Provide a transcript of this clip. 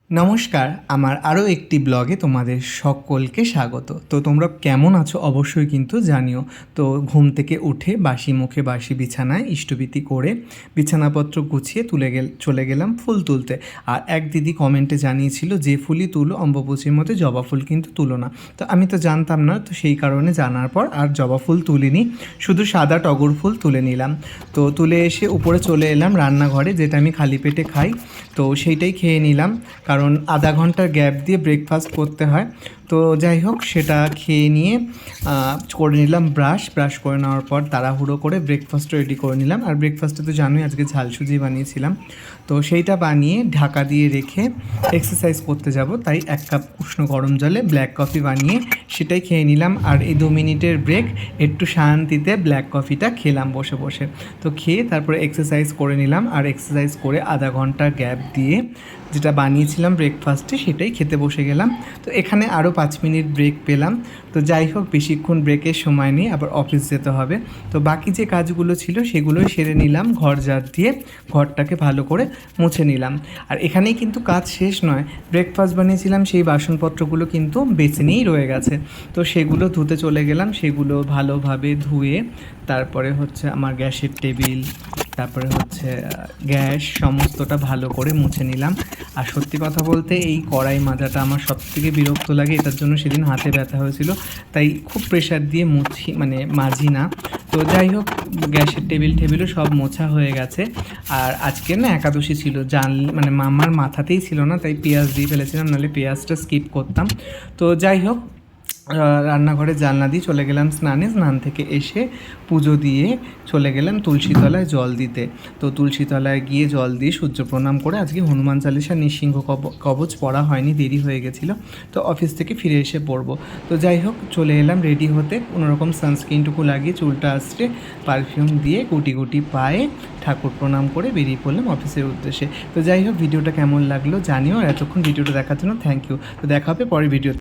নমস্কার, আমার আরও একটি ব্লগে তোমাদের সকলকে স্বাগত। তো তোমরা কেমন আছো অবশ্যই কিন্তু জানিও। তো ঘুম থেকে উঠে বাসি মুখে বাসি বিছানায় ইষ্টভীতি করে বিছানাপত্র গুছিয়ে চলে গেলাম ফুল তুলতে। আর এক দিদি কমেন্টে জানিয়েছিল যে ফুলই তুলো, অম্বুবাচীর মধ্যে জবা ফুল কিন্তু তুলো না। তো আমি তো জানতাম না, তো সেই কারণে জানার পর আর জবা ফুল তুলিনি, শুধু সাদা টগর ফুল তুলে নিলাম। তো তুলে এসে উপরে চলে এলাম রান্নাঘরে, যেটা আমি খালি পেটে খাই, তো সেইটাই খেয়ে নিলাম, কারণ আধা ঘন্টার গ্যাপ দিয়ে ব্রেকফাস্ট করতে হয়। তো যাই হোক, সেটা খেয়ে নিয়ে করে নিলাম ব্রাশ করে নেওয়ার পর তাড়াহুড়ো করে ব্রেকফাস্ট রেডি করে নিলাম। আর ব্রেকফাস্টে তো জানোই আজকে ঝাল সুজি বানিয়েছিলাম, তো সেইটা বানিয়ে ঢাকা দিয়ে রেখে এক্সারসাইজ করতে যাব, তাই 1 কাপ উষ্ণ গরম জলে ব্ল্যাক কফি বানিয়ে সেটাই খেয়ে নিলাম। আর এই 2 মিনিটের ব্রেক, একটু শান্তিতে ব্ল্যাক কফিটা খেলাম বসে বসে। তো খেয়ে তারপরে এক্সারসাইজ করে নিলাম, আর এক্সারসাইজ করে আধা ঘন্টা গ্যাপ দিয়ে যেটা বানিয়েছিলাম ব্রেকফাস্টে সেটাই খেতে বসে গেলাম। তো এখানে আরও 5 মিনিট ব্রেক পেলাম। তো যাই হোক, বেশিক্ষণ ব্রেকের সময় নেই, আবার অফিস যেতে হবে। তো বাকি যে কাজগুলো ছিল সেগুলোই সেরে নিলাম, ঘর ঝাড় দিয়ে ঘরটাকে ভালো করে মুছে নিলাম। আর এখানেই কিন্তু কাজ শেষ নয়, ব্রেকফাস্ট বানিয়েছিলাম সেই বাসনপত্রগুলো কিন্তু বেসিনেই রয়ে গেছে। তো সেগুলো ধুতে চলে গেলাম, সেগুলো ভালোভাবে ধুয়ে তারপরে হচ্ছে আমার গ্যাসের টেবিল, তারপরে হচ্ছে গ্যাস, সমস্তটা ভালো করে মুছে নিলাম। আর সত্যি কথা বলতে এই কড়াই মাজাটা আমার সবথেকে বিরক্ত লাগে, এটার জন্য সেদিন হাতে ব্যথা হয়েছিল, তাই খুব প্রেশার দিয়ে মাজি না। তো যাই হোক, গ্যাসের টেবিলও সব মোছা হয়ে গেছে। আর আজকে না একাদশী ছিল, মানে মামার মাথাতেই ছিল না, তাই পেঁয়াজ দিয়ে ফেলেছিলাম, নাহলে পেঁয়াজটা স্কিপ করতাম। তো যাই হোক, রান্নাঘরে জানলা দিয়ে চলে গেলাম স্নান থেকে এসে পুজো দিয়ে চলে গেলাম তুলসীতলায় জল দিতে। তো তুলসীতলায় গিয়ে জল দিয়ে সূর্য প্রণাম করে, আজকে হনুমান চালিসা নৃসিংহ কবচ পড়া হয়নি, দেরি হয়ে গেছিলো, তো অফিস থেকে ফিরে এসে পড়বো। তো যাই হোক, চলে এলাম রেডি হতে, কোনোরকম সানস্ক্রিনটুকু লাগিয়ে চুলটা আসছে পারফিউম দিয়ে গুটি পায়ে ঠাকুর প্রণাম করে বেরিয়ে পড়লাম অফিসের উদ্দেশ্যে। তো যাই হোক, ভিডিওটা কেমন লাগলো জানিও, আর এতক্ষণ ভিডিওটা দেখার জন্য থ্যাংক ইউ। তো দেখা হবে পরের ভিডিও।